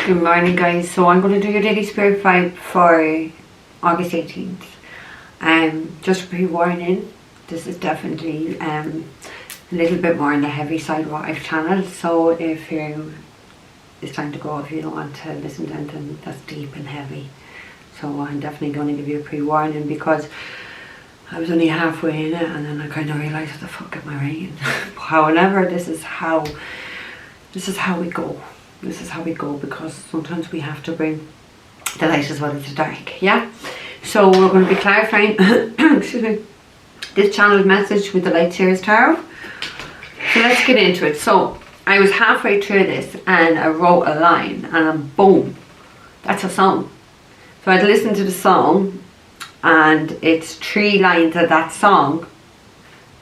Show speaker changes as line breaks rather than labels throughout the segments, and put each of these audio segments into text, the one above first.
Good morning, guys. So I'm going to do your daily spirit vibe for August 18th. Just a pre-warning, this is definitely a little bit more on the heavy side what I've channeled. So if it's time to go, if you don't want to listen to anything that's deep and heavy. So I'm definitely going to give you a pre-warning because I was only halfway in it and then I kind of realised, what the fuck am I writing? However, this is how we go. This is how we go, because sometimes we have to bring the light as well as the dark, yeah? So we're going to be clarifying excuse me, this channeled message with the Light Series Tarot. So let's get into it. So I was halfway through this and I wrote a line and boom, that's a song. So I'd listened to the song and it's 3 lines of that song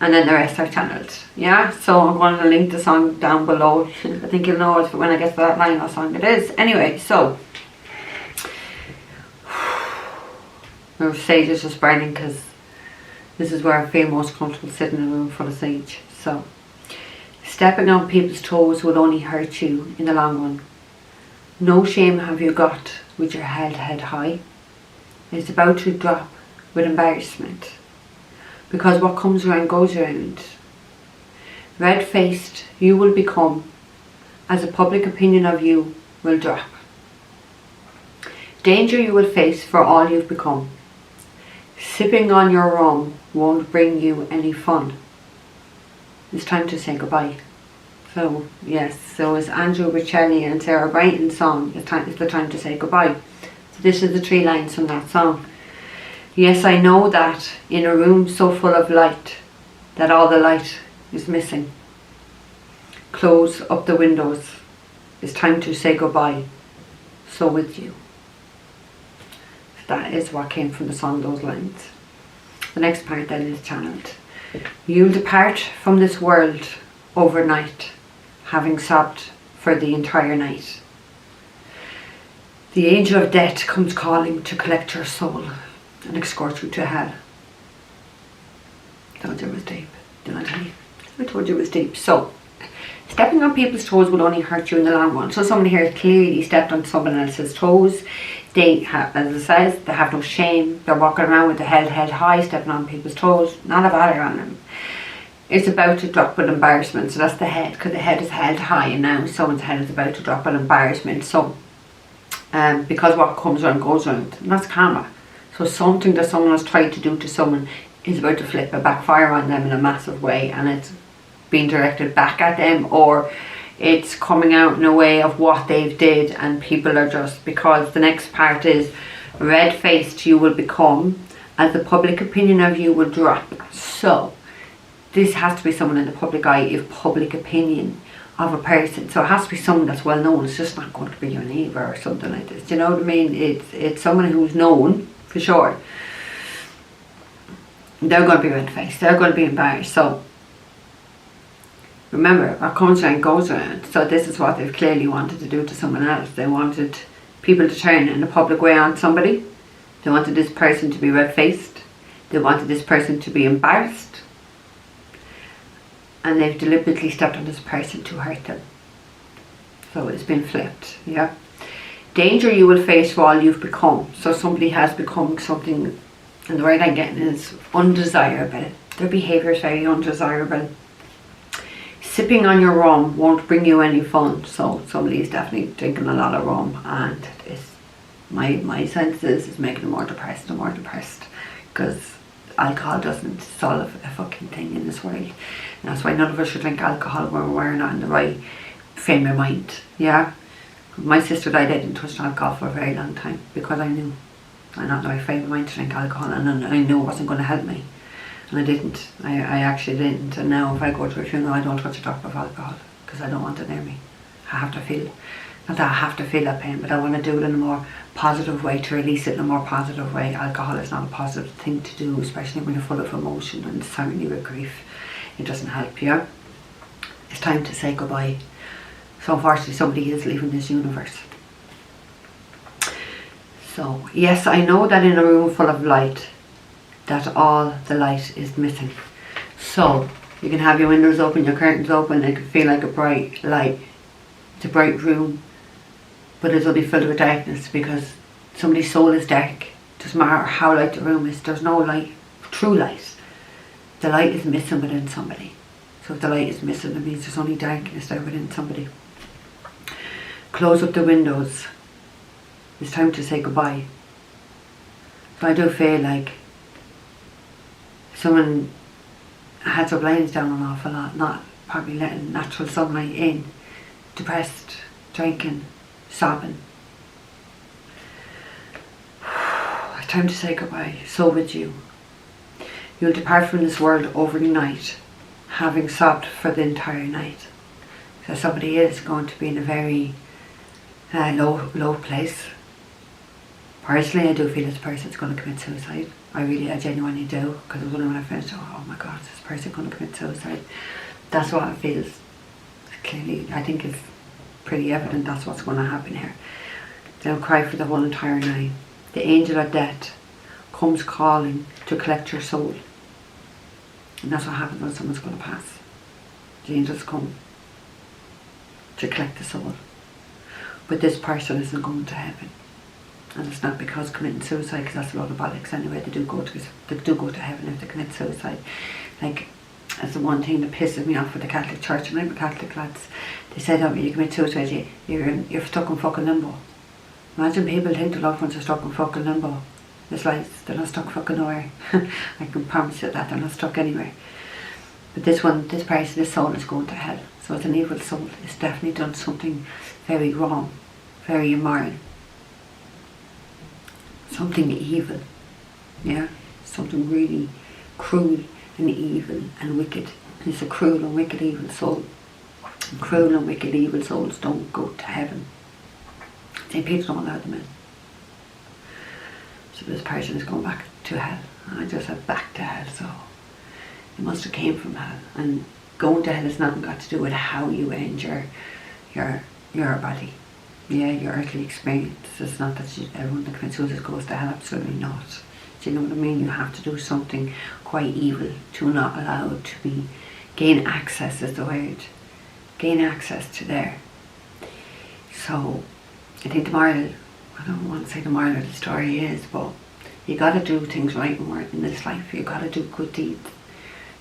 and then the rest are channeled, yeah? So I'm going to link the song down below. I think you'll know it when I get to that line what song it is. Anyway, so my sage is just burning because this is where I feel most comfortable, sitting in a room full of sage. So, stepping on people's toes will only hurt you in the long run. No shame have you got with your head high. It's about to drop with embarrassment, because what comes around goes around. Red-faced you will become as the public opinion of you will drop. Danger you will face for all you've become. Sipping on your rum won't bring you any fun. It's time to say goodbye. So yes, so it's Andrew Bocelli and Sarah Bright's song, it's the time to say goodbye. So this is the 3 lines from that song. Yes, I know that in a room so full of light, that all the light is missing. Close up the windows. It's time to say goodbye. So with you. That is what came from the song, those lines. The next part then is channeled. You'll depart from this world overnight, having sobbed for the entire night. The angel of death comes calling to collect your soul and escort you to hell. I told you it was deep, didn't I tell you? I told you it was deep. So, stepping on people's toes will only hurt you in the long run. So someone here has clearly stepped on someone else's toes. They have, as it says, they have no shame. They're walking around with the head high, stepping on people's toes. Not a bother on them. It's about to drop with embarrassment. So that's the head, because the head is held high and now someone's head is about to drop with embarrassment. So, because what comes around goes around. And that's karma. So something that someone has tried to do to someone is about to flip a backfire on them in a massive way, and it's being directed back at them, or it's coming out in a way of what they've did, and people are just, because the next part is red-faced you will become as the public opinion of you will drop. So this has to be someone in the public eye, if public opinion of a person. So it has to be someone that's well known. It's just not going to be your neighbour or something like this. Do you know what I mean? It's someone who's known for sure. They're going to be red-faced. They're going to be embarrassed. So remember, what comes around goes around. So this is what they've clearly wanted to do to someone else. They wanted people to turn in a public way on somebody. They wanted this person to be red-faced. They wanted this person to be embarrassed. And they've deliberately stepped on this person to hurt them. So it's been flipped, yeah. Danger you will face for all you've become. So somebody has become something, and the word I'm getting is undesirable. Their behaviour is very undesirable. Sipping on your rum won't bring you any fun. So somebody is definitely drinking a lot of rum, and it's, my sense is making them more depressed and more depressed, because alcohol doesn't solve a fucking thing in this world. And that's why none of us should drink alcohol when we're not in the right frame of mind, yeah. My sister died, I didn't touch alcohol for a very long time because I knew I'm not in the right frame of mind to drink alcohol, and I knew it wasn't going to help me. And I didn't. I actually didn't. And now if I go to a funeral, I don't touch a drop of alcohol because I don't want it near me. I have to feel, not that I have to feel that pain, but I want to do it in a more positive way, to release it in a more positive way. Alcohol is not a positive thing to do, especially when you're full of emotion, and certainly with grief. It doesn't help you. It's time to say goodbye. So unfortunately somebody is leaving this universe. So yes, I know that in a room full of light, that all the light is missing. So you can have your windows open, your curtains open, it can feel like a bright light. It's a bright room. but it'll be filled with darkness because somebody's soul is dark. Doesn't matter how light the room is, there's no light, true light. The light is missing within somebody. So if the light is missing, it means there's only darkness there within somebody. Close up the windows. It's time to say goodbye. So I do feel like someone had their blinds down an awful lot, not probably letting natural sunlight in, depressed, drinking, sobbing. Time to say goodbye. So would you. You'll depart from this world overnight, having sobbed for the entire night. So somebody is going to be in a very low place. Personally, I do feel this person's going to commit suicide. I genuinely do, because I was wondering when I finished, oh my God, is this person going to commit suicide? That's what it feels. Clearly, I think it's pretty evident that's what's going to happen here. They'll cry for the whole entire night. The angel of death comes calling to collect your soul. And that's what happens when someone's going to pass. The angels come to collect the soul. But this person isn't going to heaven. And it's not because committing suicide, because that's a lot of bollocks anyway. They do go to heaven if they commit suicide. Like, that's the one thing that pisses me off with the Catholic Church. And I'm a Catholic, lads. They say that when you commit suicide, you're stuck in fucking limbo. Imagine people think the loved ones are stuck in fucking limbo. It's like, they're not stuck fucking nowhere. I can promise you that, they're not stuck anywhere. But this person, this soul is going to hell. So it's an evil soul. It's definitely done something very wrong, very immoral. Something evil. Yeah? Something really cruel and evil and wicked. And it's a cruel and wicked evil soul. And cruel and wicked evil souls don't go to heaven. St. Peter don't allow them in. So this person is going back to hell. And I just said back to hell, so it must have came from hell. And going to hell has nothing got to do with how you end your body. Yeah, your earthly experience. It's not that everyone that commits suicide goes to hell, absolutely not. Do you know what I mean? You have to do something quite evil to not allow it to gain access is the word. Gain access to there. So I think the moral, I don't want to say the moral of the story is, but you got to do things right in this life. You got to do good deeds.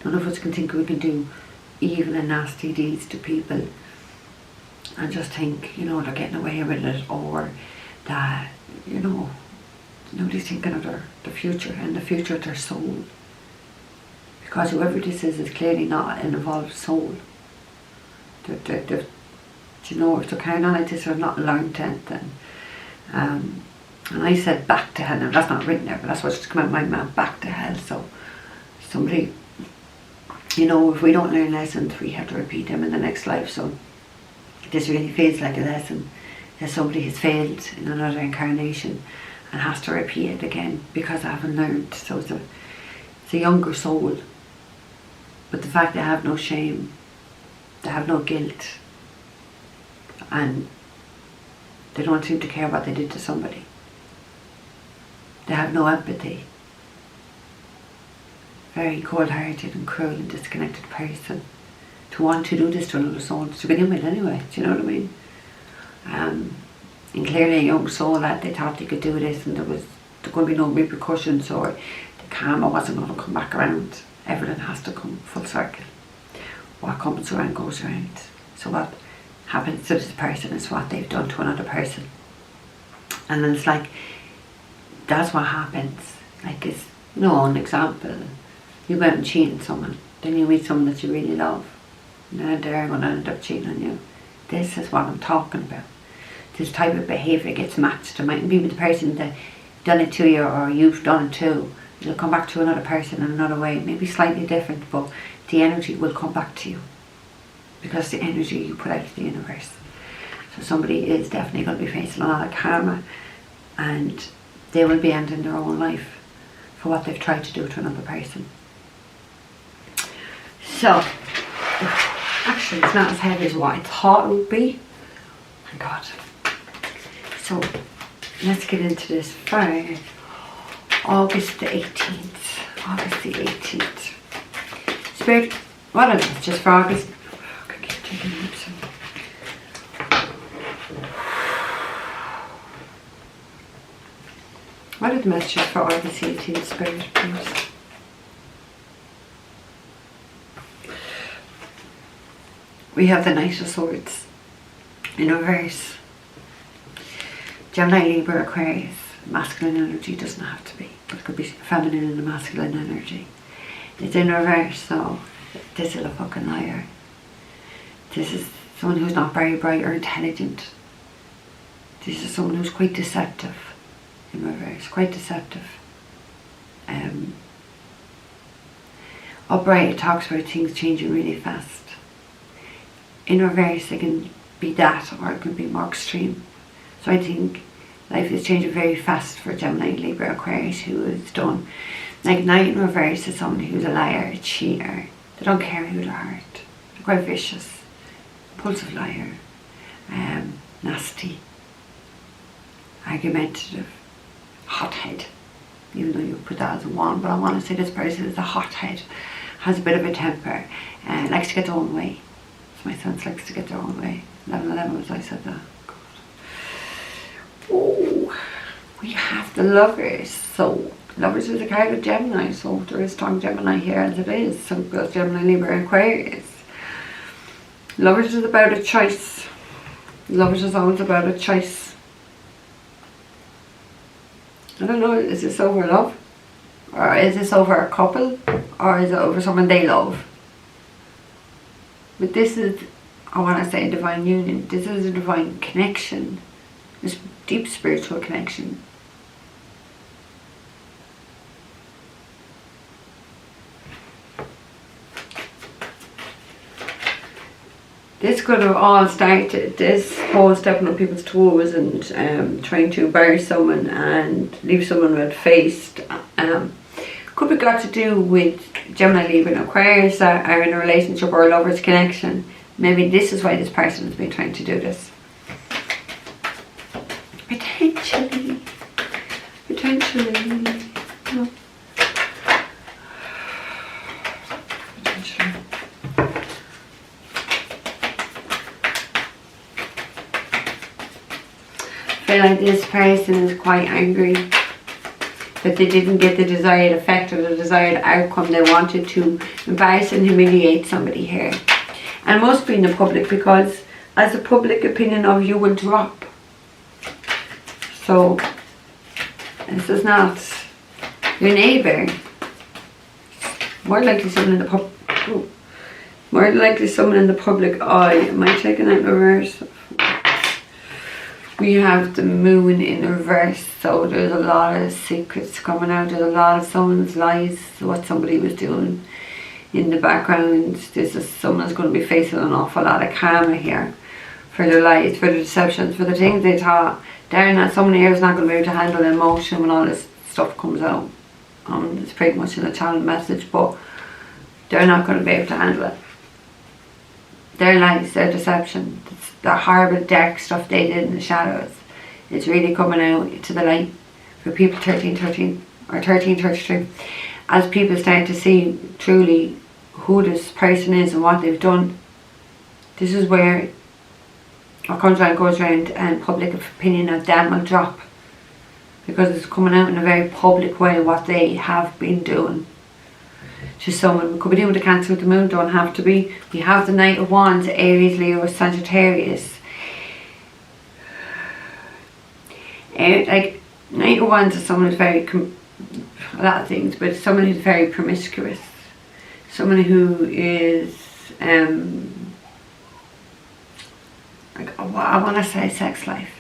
None of us can think we can do evil and nasty deeds to people and just think, they're getting away with it, or that, nobody's thinking of the future and the future of their soul. Because whoever this is clearly not an evolved soul. If they're carrying on like this, they're not learned anything. And I said back to hell. Now that's not written there, but that's what's just come out of my mouth, back to hell. So somebody, if we don't learn lessons, we have to repeat them in the next life. So this really feels like a lesson that somebody has failed in another incarnation and has to repeat it again because I haven't learned. So it's a younger soul. But the fact they have no shame, they have no guilt, and they don't seem to care what they did to somebody. They have no empathy. Very cold-hearted and cruel and disconnected person to want to do this to another soul to begin with anyway, do you know what I mean? And clearly a young soul that they thought they could do this and there going to be no repercussions, or the karma wasn't going to come back around. Everything has to come full circle. What comes around goes around. So what happens to this person is what they've done to another person. And then it's like, that's what happens. Like, it's, an example. You go out and cheat on someone, then you meet someone that you really love, and then they're going to end up cheating on you. This is what I'm talking about. This type of behaviour gets matched. It mightn't be with the person that done it to you, or you've done it to. It'll come back to another person in another way, maybe slightly different, but the energy will come back to you because the energy you put out to the universe. So somebody is definitely going to be facing a lot of karma, and they will be ending their own life for what they've tried to do to another person. So, actually it's not as heavy as what I thought it would be. Oh my God. So, let's get into this for August the 18th. August the 18th. Spirit, what is it? Just for August? I keep taking notes. What are the messages for all the CT Spirit, please? We have the Knight of Swords in reverse. Gemini, Libra, Aquarius. Masculine energy doesn't have to be, but it could be feminine and a masculine energy. It's in reverse, so this is a fucking liar. This is someone who's not very bright or intelligent. This is someone who's quite deceptive in reverse, quite deceptive. Upright, it talks about things changing really fast. In reverse, it can be that, or it can be more extreme. So I think life is changing very fast for Gemini, Libra, Aquarius, who is done. Like Knight in reverse is someone who's a liar, a cheater. They don't care who they hurt. They're quite vicious, impulsive liar, nasty, argumentative, hothead. Even though you put that as a one, but I want to say this person is a hothead, has a bit of a temper, and likes to get their own way. So my son likes to get their own way. 11/11 as I said that. Oh, we have the Lovers. So Lovers is a card of Gemini, so there is strong Gemini here as it is. So it goes Gemini, Libra, Aquarius. Lovers is about a choice. Lovers is always about a choice. I don't know, is this over love? Or is this over a couple? Or is it over someone they love? But this is, I want to say, a divine union. This is a divine connection. This deep spiritual connection. This could have all started, this whole stepping on people's toes and trying to bury someone and leave someone red-faced. Could be got to do with Gemini, Libra and Aquarius that are in a relationship or a lover's connection. Maybe this is why this person has been trying to do this. Potentially. No. I feel like this person is quite angry that they didn't get the desired effect or the desired outcome. They wanted to embarrass and humiliate somebody here. And must be in the public, because as the public opinion of you will drop. So this is not your neighbour. More likely someone in the public eye. Am I taking out reverse? We have the Moon in reverse, so there's a lot of secrets coming out. There's a lot of someone's lies, what somebody was doing in the background. This is someone's going to be facing an awful lot of karma here for their lies, for their deceptions, for the things they thought. They're not, someone here is not going to be able to handle emotion when all this stuff comes out. It's pretty much in a channel message, but they're not going to be able to handle it. Their lies, their deception, the horrible dark stuff they did in the shadows, it's really coming out to the light for people 1313 or 1333. As people start to see truly who this person is and what they've done, this is where what comes around goes around, and public opinion of them will drop, because it's coming out in a very public way what they have been doing to someone. We could be doing the Cancer with the Moon, don't have to be. We have the Knight of Wands, Aries, Leo, Sagittarius. Like Knight of Wands is someone who's very a lot of things, but someone who's very promiscuous, someone who is like, I want to say sex life.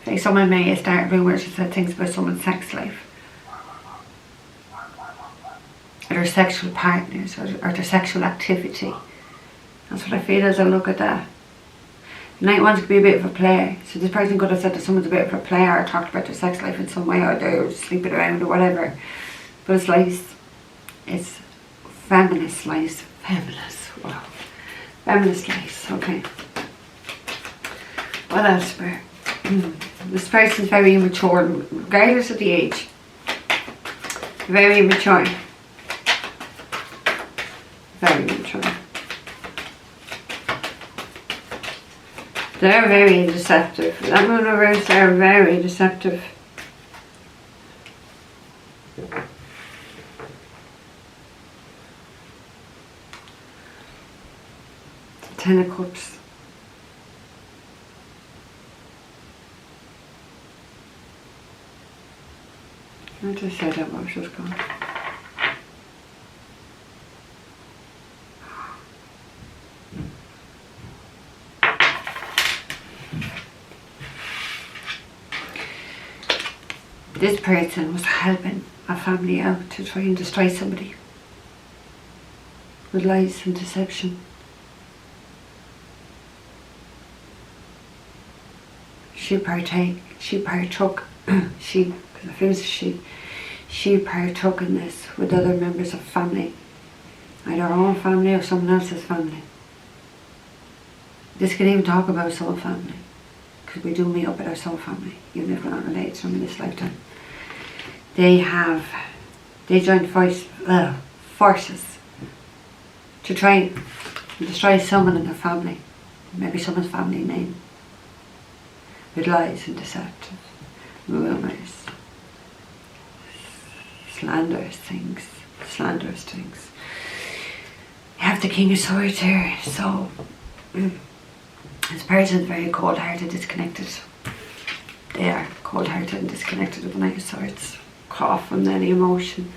Like someone may have started rumours and said things about someone's sex life, or their sexual partners, or their sexual activity. That's what I feel as I look at that. The Knight Wands could be a bit of a player, so this person could have said that someone's a bit of a player, or talked about their sex life in some way, or they're sleeping around or whatever. But it's lies. It's feminist lies. Feminist. Wow. Feminist lies. Okay. What else, Spirit? This person's very immature, regardless of the age. Very immature. Very immature. They're very deceptive. That Moon reverse, they're very deceptive. Ten of Cups. I just said that while she was gone. This person was helping a family out to try and destroy somebody with lies and deception. She partook in this with other members of family, either our own family or someone else's family. This can even talk about soul family, because we do meet up with our soul family, even if we're not related to them in this lifetime. They joined forces to try and destroy someone in their family, maybe someone's family name, with lies and deception, rumours, slanderous things. You have the King of Swords here, so this person is very cold-hearted, disconnected. They are cold-hearted and disconnected with the Knight of Swords, cut off from any emotion.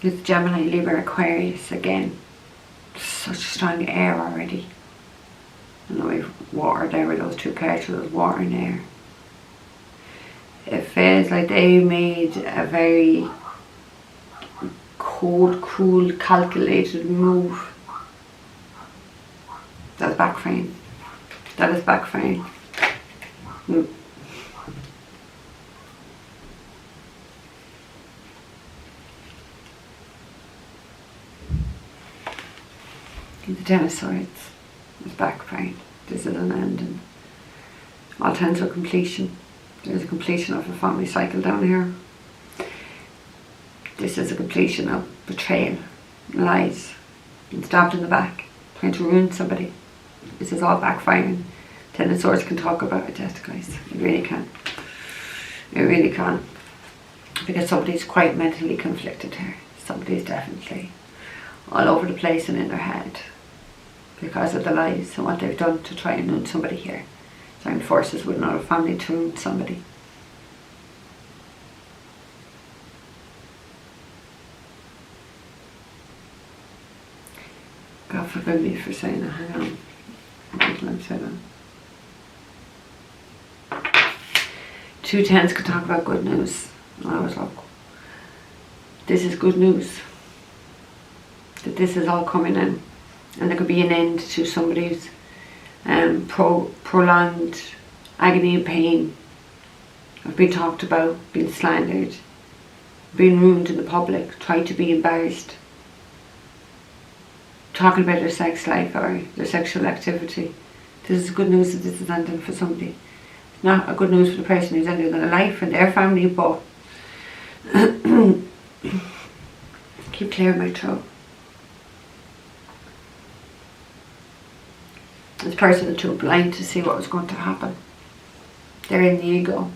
It's Gemini, Libra, Aquarius again. Such strong air already. And then we've water there with those two cards, so there's water and air. It feels like they made a very cold, cruel, calculated move. That's backfiring. That is backfiring. The Ten of Swords is backfiring. This is an ending. All tends to completion. There's a completion of a family cycle down here. This is a completion of betrayal, lies, being stabbed in the back, trying to ruin somebody. This is all backfiring. Ten of Swords can talk about it, guys. It really can. It really can. Because somebody's quite mentally conflicted here. Somebody's definitely all over the place and in their head because of the lies and what they've done to try and ruin somebody here. Joined forces with another family to ruin somebody. God forgive me for saying that. Hang on. Let me say that. 2 tens could talk about good news. I was like, this is good news. That this is all coming in. And there could be an end to somebody's prolonged agony and pain of being talked about, being slandered, being ruined in the public, trying to be embarrassed, talking about their sex life or their sexual activity. This is good news that this is ending for somebody. It's not a good news for the person who's ending their life and their family, but keep clearing my throat. This person is too blind to see what was going to happen. They're in the ego.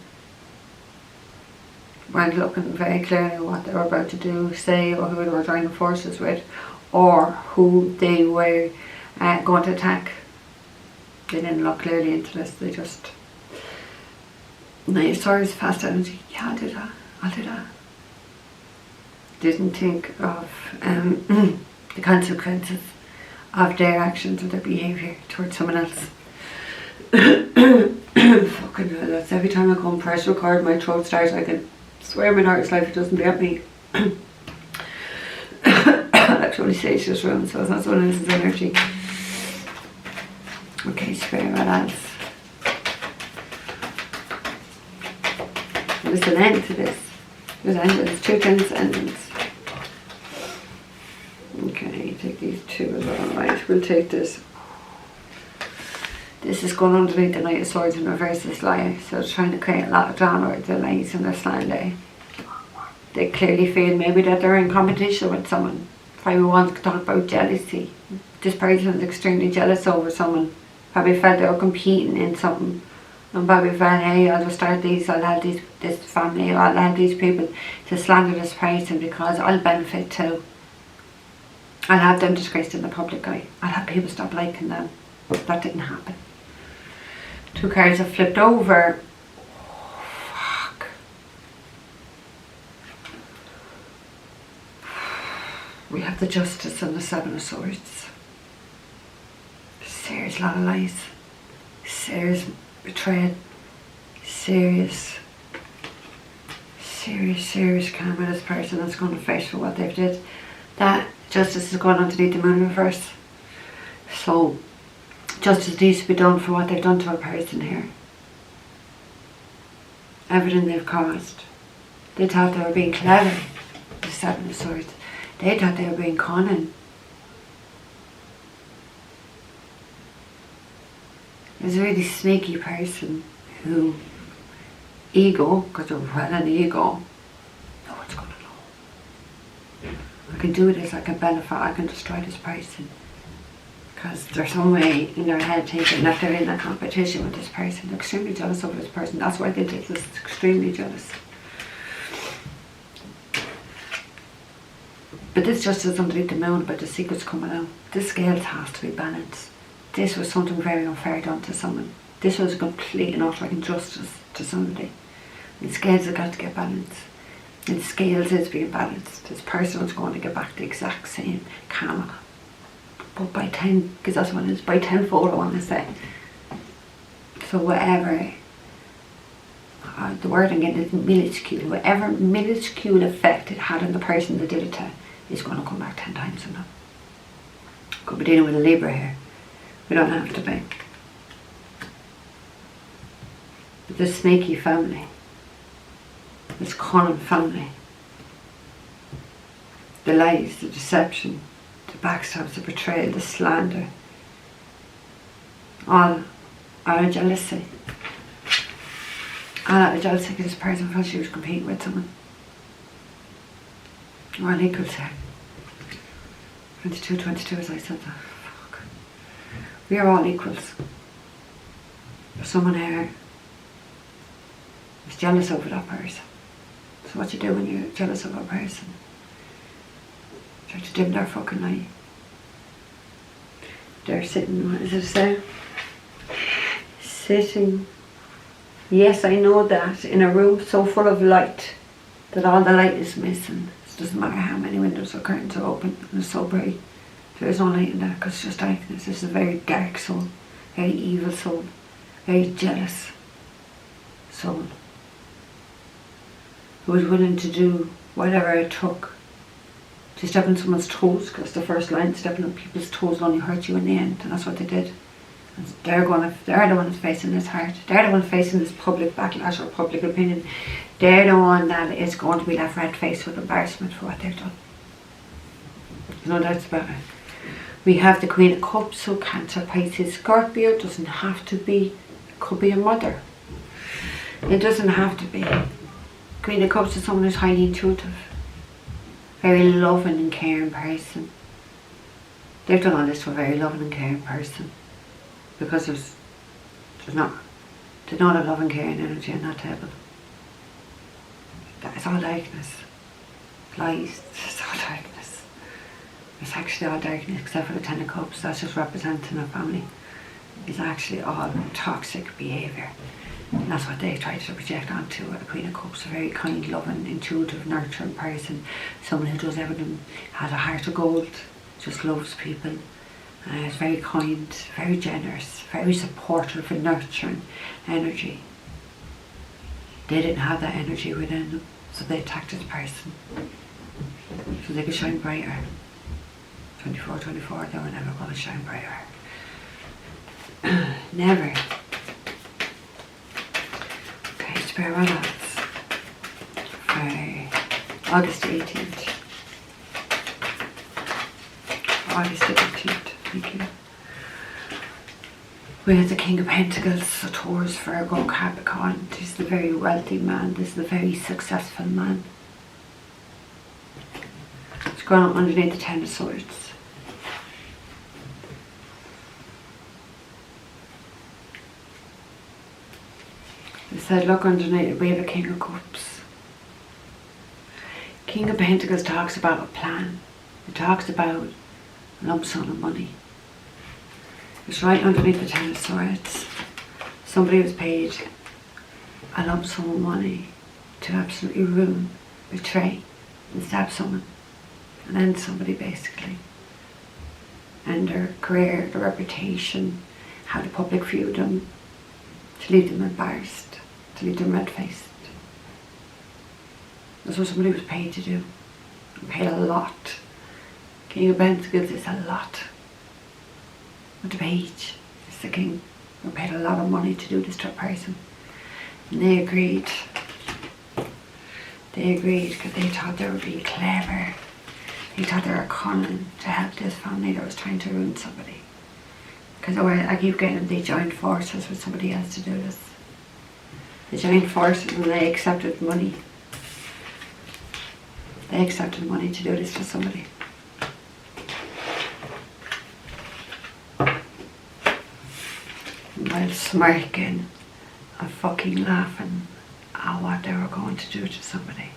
Weren't looking very clearly at what they were about to do, say, or who they were joining forces with, or who they were going to attack. They didn't look clearly into this. They just... Knight of Swords, fast energy. Yeah, I'll do that. I'll do that. Didn't think of the consequences of their actions or their behaviour towards someone else. Fucking hell, that's every time I go and press record, my throat starts. I can swear my heart's life it doesn't get me. Actually stage this room, so it's not someone else's energy. Okay, spirit lads. There's an end to this. There's endings, 2 tens endings. Okay, take these 2 as well. Right, we'll take this. This is going underneath the Knight of Swords in reverse, this liar. So it's trying to create a lot of drama with the lies and their slander. They clearly feel maybe that they're in competition with someone. Probably want to talk about jealousy. This person is extremely jealous over someone. Probably felt they were competing in something And by we felt, hey, I'll just start these, I'll have this family, I'll have these people to slander this person because I'll benefit too. I'll have them disgraced in the public eye. I'll have people stop liking them. That didn't happen. 2 cards have flipped over. Oh, fuck. We have the Justice and the 7 of Swords. Serious lot of lies. Serious betrayal. Serious karma this person that's going to face for what they've did. That justice is going underneath the moon reverse. So justice needs to be done for what they've done to a person here. Everything they've caused. They thought they were being clever. The 7 of Swords. They thought they were being cunning. There's a really sneaky person who ego, because they're well an ego, no one's going to know. I can do this, I can benefit, I can destroy this person. Because there's some way in their head thinking that they're in a competition with this person. They're extremely jealous of this person. That's why they did this, extremely jealous. But this just is underneath the moon about the secrets coming out. This scales has to be balanced. This was something very unfair done to someone. This was a complete and utter injustice to somebody. And scales have got to get balanced. And scales is being balanced. This person is going to get back the exact same karma. But by 10, because that's what it is, by tenfold I want to say. So whatever, the word I'm getting is minuscule. Whatever minuscule effect it had on the person that did it to is going to come back 10 times enough. Could be dealing with a Libra here. We don't have to be. But this snaky family, this cunning family, the lies, the deception, the backstabs, the betrayal, the slander, all out of jealousy. All out of jealousy because this person felt she was competing with someone. We're all equals here. 22 as I said that. Fuck. We are all equals. There's someone here who's jealous over that person. So what you do when you're jealous of a person? Try to dim their fucking light. They're sitting, what does it say? Sitting. Yes, I know that. In a room so full of light that all the light is missing. It doesn't matter how many windows or curtains are open and it's so bright. There is no light in there because it's just darkness. This is a very dark soul, very evil soul, very jealous soul, who is willing to do whatever it took to step on someone's toes, because the first line, stepping on people's toes will only hurt you in the end, and that's what they did. And they're the ones facing this heart. They're the ones facing this public backlash or public opinion. They're the one that is going to be left red-faced with embarrassment for what they've done. There's no doubts about it. We have the Queen of Cups, so Cancer, Pisces, Scorpio. Doesn't have to be. It could be a mother. It doesn't have to be. Queen of Cups is someone who's highly intuitive, very loving and caring person. They've done all this to a very loving and caring person, because there's not a love and caring energy on that table. That is all darkness. Lies. It's all darkness. It's actually all darkness except for the 10 of Cups. That's just representing a family. It's actually all toxic behaviour. And that's what they try to project onto a Queen of Cups. A very kind, loving, intuitive, nurturing person. Someone who does everything, has a heart of gold, just loves people. Is very kind, very generous, very supportive and nurturing energy. They didn't have that energy within them, so they attacked this person so they could shine brighter. 24, they were never going to shine brighter. Never. Okay, Spirit Roll-Outs for August 18th. August 18th. Thank you. We have the King of Pentacles, so Taurus, Virgo, Capricorn. This is the very wealthy man. This is the very successful man. It's going on underneath the 10 of Swords. It said, look underneath, we have a King of Cups. King of Pentacles talks about a plan. It talks about a lump sum of money. It's right underneath the Ten of Swords. Somebody was paid a lump sum of money to absolutely ruin, betray, and stab someone. And end somebody, basically. And their career, their reputation, how the public viewed them, to leave them embarrassed, to leave them red-faced. That's what somebody was paid to do. Paid a lot. King of Pentacles is a lot. But the page is the king. They paid a lot of money to do this to a person. And they agreed. They agreed because they thought they were being clever. They thought they were cunning to help this family that was trying to ruin somebody. Because I keep getting they joined forces with somebody else to do this. They joined forces and they accepted money. They accepted money to do this to somebody. While smirking and fucking laughing at what they were going to do to somebody.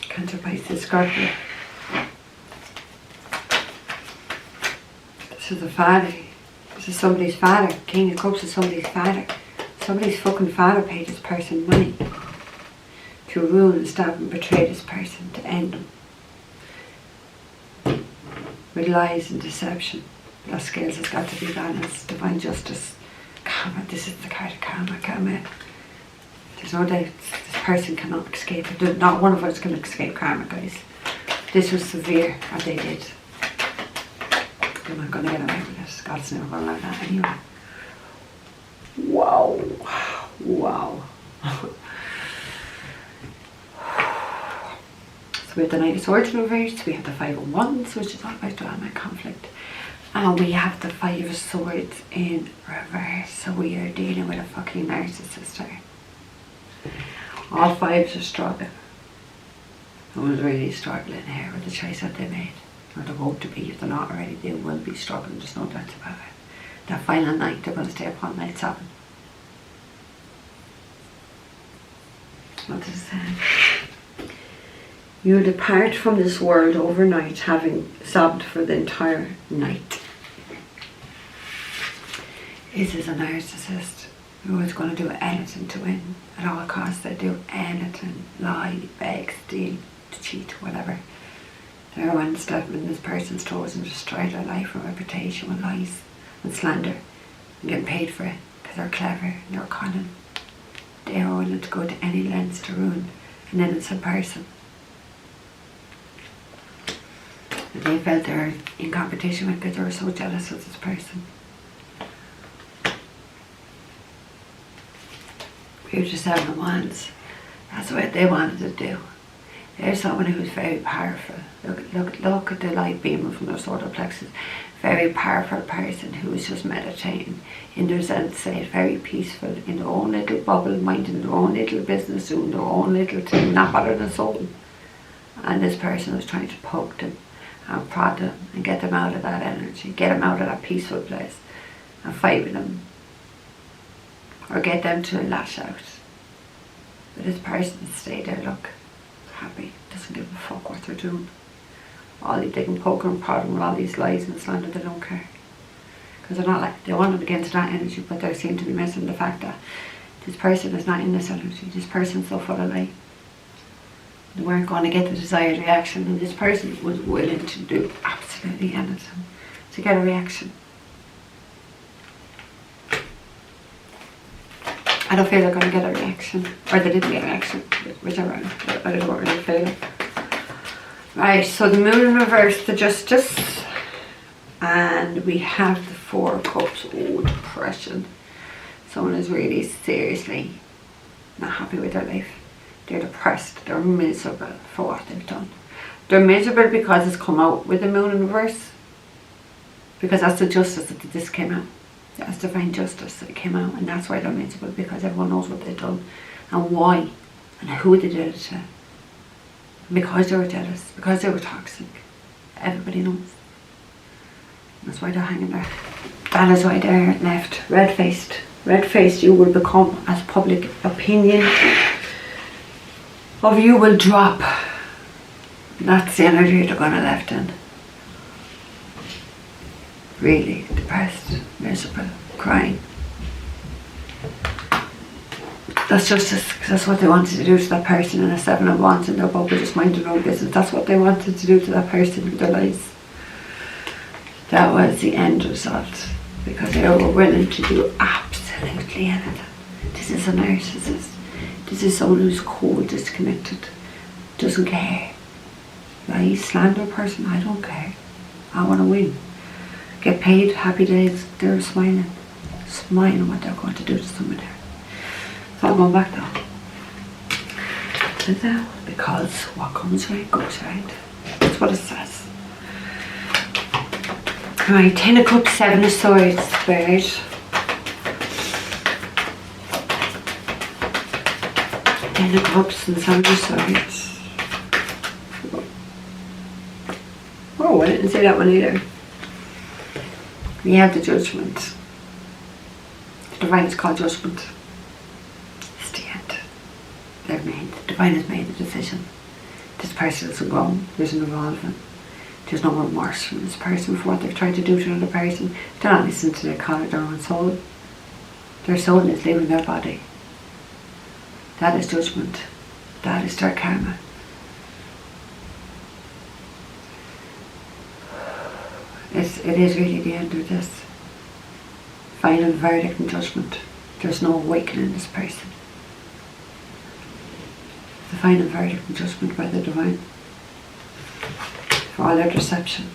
Cancer, Pisces, Scorpio. This is a father. This is somebody's father. King of Cups is somebody's father. Somebody's fucking father paid this person money to ruin and stab and betray this person, to end them. With lies and deception. That scales has got to be balanced. Divine justice. Karma. This is the card of karma. Karma. There's no doubt this person cannot escape it. Not one of us can escape karma, guys. This was severe, what they did. They're not going to get away with this. God's never going to allow that anyway. Wow. Wow. So we have the Knight of Swords in reverse. We have the Five of Wands, which is all about drama and conflict. And we have the Five of Swords in reverse. So we are dealing with a fucking narcissist here. All fives are struggling. Someone's really struggling here with the choice that they made. Or they hope to be. If they're not already, they will be struggling. There's no doubt about it. That final night, they're going to stay up on night 7. What does it say? You will depart from this world overnight, having sobbed for the entire night. This is a narcissist who is going to do anything to win. At all costs, they do anything. Lie, beg, steal, cheat, whatever. They're one step in this person's toes and destroy their life and reputation with lies and slander and getting paid for it because they're clever and they're cunning. They are willing to go to any lengths to ruin an innocent person. And they felt they were in competition with because they were so jealous of this person. Future 7 of Wands. That's what they wanted to do. There's someone who's very powerful. Look at the light beaming from their solar plexus. Very powerful person who is just meditating in their Zen state, very peaceful, in their own little bubble, minding their own little business, doing their own little thing, not bothering the soul. And this person was trying to poke them and prod them and get them out of that energy, get them out of that peaceful place and fight with them. Or get them to lash out. But this person stay there, look, happy, doesn't give a fuck what they're doing. They can poke and prod them with all these lies and slander, they don't care. Because they're not like, they want to get into that energy, but they seem to be missing the fact that this person is not in this energy. This person's so full of light. They weren't going to get the desired reaction, and this person was willing to do absolutely anything to get a reaction. I don't feel they're going to get a reaction, or they didn't get a reaction, whichever. I don't really feel. Right, so the Moon in reverse, the Justice, and we have the Four of Cups. Oh, depression. Someone is really seriously not happy with their life. They're depressed. They're miserable for what they've done. They're miserable because it's come out with the Moon in reverse, because that's the Justice that this came out. That's divine justice that came out, and that's why they're miserable, because everyone knows what they've done and why and who they did it to. Because they were jealous, because they were toxic. Everybody knows. That's why they're hanging there. That is why they're left red-faced red-faced you will become as public opinion of you will drop. That's the energy they're going to left in. Really depressed, miserable, crying. That's justice, because that's what they wanted to do to that person in a 7 of Wands in their bubble, just minding their own business. That's what they wanted to do to that person with their lives. That was the end result, because they were willing to do absolutely anything. This is a narcissist. This is someone who's cold, disconnected, doesn't care. I slander a person, I don't care. I want to win. Get paid, happy days, they're smiling. Smiling what they're going to do to someone there. So I'm going back though. To that, because what comes right goes right. That's what it says. Right, 10 of Cups, 7 of Swords, Spirit. 10 of Cups and 7 of Swords. Oh, I didn't say that one either. We have the Judgment. The Divine is called Judgment. It's the end. They've made, the Divine has made the decision. This person isn't gone. There's no involvement. There's no remorse from this person for what they've tried to do to another person. They're not listening to their own soul. Their soul is leaving their body. That is judgment. That is their karma. It is really the end of this. Final verdict and judgment. There's no awakening this person. The final verdict and judgment by the Divine. For all their deception.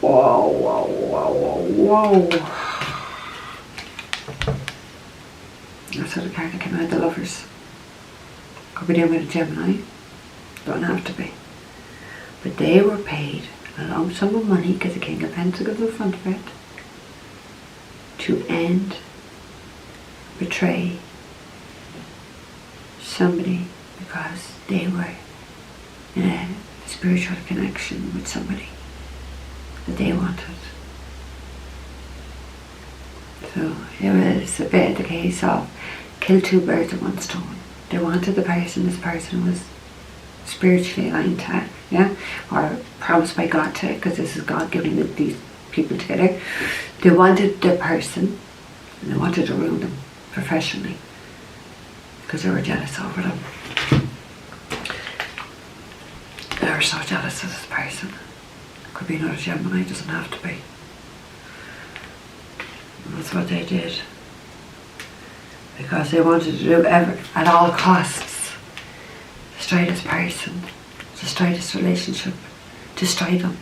Whoa, whoa, whoa, whoa, whoa. That's how the card that came out, the Lovers. Could be dealing with a Gemini. Don't have to be. But they were paid a lump sum of money, because the King of Pentacles in front of it, to end, betray somebody because they were in a spiritual connection with somebody that they wanted. So it was a bit the case of kill two birds with one stone. They wanted the person, this person was spiritually aligned to, yeah, or promised by God to, because this is God giving these people together. They wanted the person, and they wanted to ruin them professionally, because they were jealous over them. They were so jealous of this person. Could be another Gemini, doesn't have to be. And that's what they did, because they wanted to do at all costs. Destroy this person, destroy this relationship, destroy them.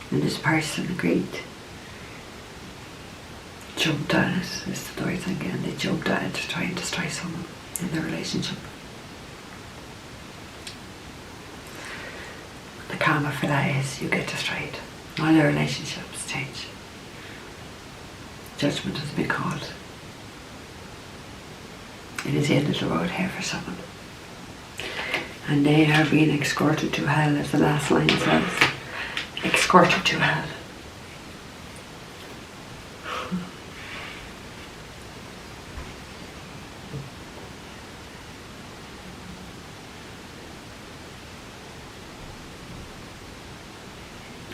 And this person agreed. Jumped at it, is the word again. They jumped at it to try and destroy someone in their relationship. The karma for that is you get destroyed. All your relationships change. Judgment has been called. It is the end of the road here for someone. And they are being escorted to hell, as the last line says. Escorted to hell.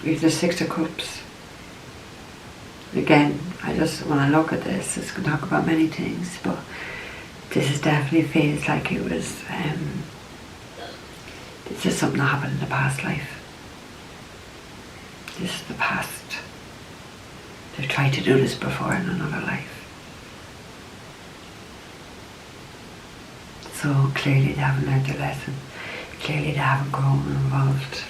We have the Six of Cups. Again, when I look at this, it's going to talk about many things, but this is definitely feels like it was, it's just something that happened in the past life. This is the past. They've tried to do this before in another life. So clearly they haven't learned their lesson. Clearly they haven't grown and evolved.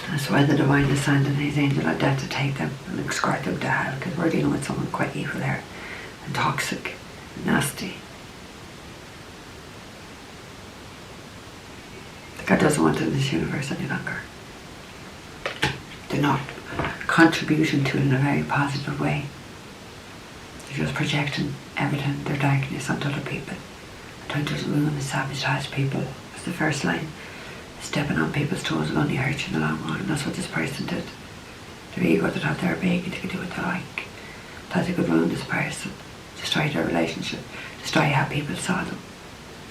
That's why the Divine is sending his angel of death to take them and escort them to hell, because we're dealing with someone quite evil there, and toxic, and nasty. God doesn't want them in this universe any longer. They're not contributing to it in a very positive way. They're just projecting everything, their darkness onto other people. Trying to ruin and sabotage people. That's the first line. Stepping on people's toes will only hurt you in the long run, and that's what this person did. Their ego, they thought they were big, they could do what they like. Thought they could ruin this person, destroy their relationship, destroy how people saw them,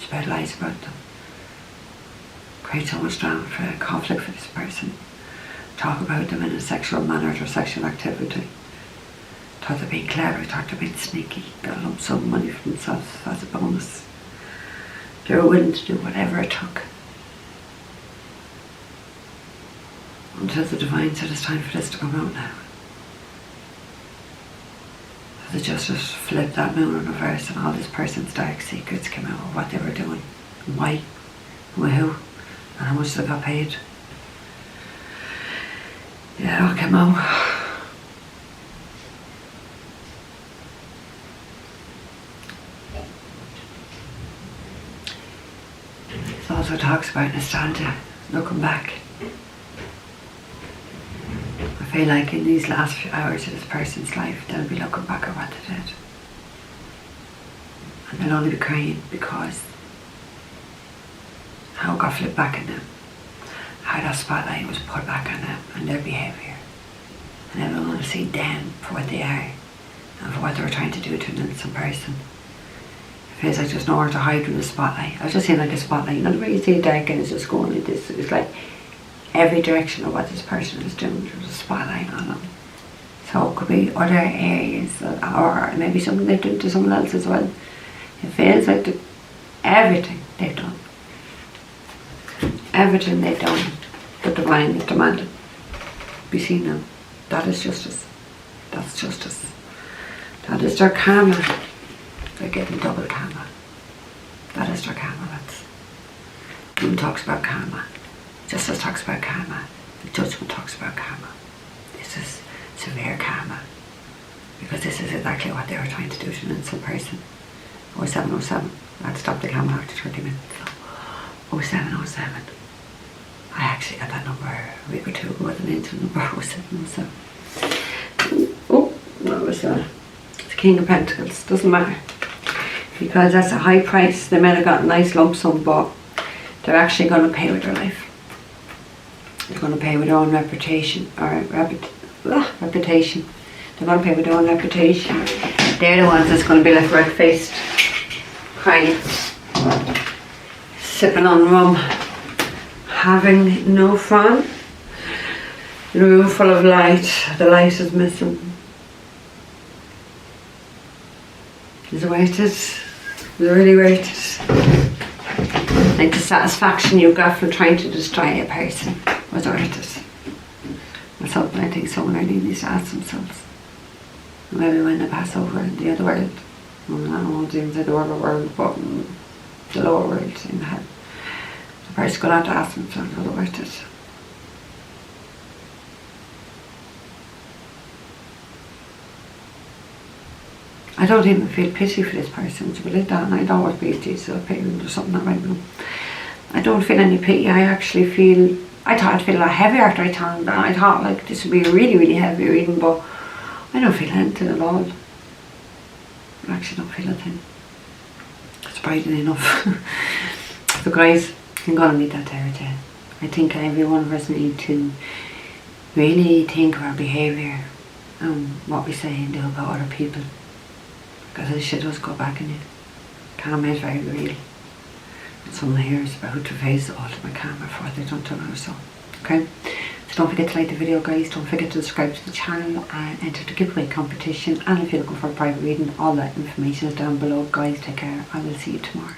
spread lies about them, create so much drama for conflict for this person, talk about them in a sexual manner or sexual activity. Thought they're being clever, thought they're being sneaky, got a lump sum of money for themselves as a bonus. They were willing to do whatever it took. Until the divine said it's time for this to come out now. So the justice flipped that moon in reverse and all this person's dark secrets came out of what they were doing, and why, and with who, and how much they got paid. Yeah, it all came out. It also talks about nostalgia, looking back. I feel like in these last few hours of this person's life, they'll be looking back at what they did. And they'll only be crying because how it got flipped back on them, how that spotlight was put back on them and their behaviour. And everyone will see them for what they are and for what they were trying to do to an innocent person. It feels like there's nowhere to hide from the spotlight. I was just saying like a spotlight. You know the way you see it dark and it's just going like this. It's like every direction of what this person is doing, there's a spotlight on them. So it could be other areas or maybe something they've done to someone else as well. It feels like everything they've done. Everything they've done, the divine is demanded. Be seen now. That is justice. That's justice. That is their karma. They're getting double karma. That is their karma. That's Moon talks about karma. Justice talks about karma. The judgment talks about karma. This is severe karma. Because this is exactly what they were trying to do to an innocent person. 0707. I had to stop the camera after 30 minutes. So 0707. I actually got that number a week or two ago with an angel number 0707. Oh, what was that? It's King of Pentacles. Doesn't matter. Because that's a high price. They might have got a nice lump sum, but they're actually going to pay with their life. They're going to pay with their own reputation. Or reputation. They're going to pay with their own reputation. They're the ones that's going to be left red-faced, crying, sipping on rum, having no fun. In a room full of light, the light is missing. Is it worth it? Is it really worth it? Like the satisfaction you got from trying to destroy a person was worth it. That's something I think someone really needs to ask themselves. Maybe when they pass over in the other world. Well, I don't want to even say the other world, but the lower world in the head. The person going to have to ask themselves whether worth it. I don't even feel pity for this person to be like that, and I don't want pity, so I pity them or something that right now. I don't feel any pity. I actually feel, I thought I'd feel a lot heavier after I told them. I thought like this would be a really, really heavy reading, but I don't feel anything at all. I actually don't feel anything. Surprisingly enough. So guys, I'm going to leave that there with you. I think every one of us need to really think of our behaviour and what we say and do about other people. Because this shit does go back in you. Karma is very real. And someone here is about to face the ultimate karma for what they've done to another soul. Okay? So don't forget to like the video, guys. Don't forget to subscribe to the channel and enter the giveaway competition. And if you're looking for a private reading, all that information is down below. Guys, take care. I will see you tomorrow.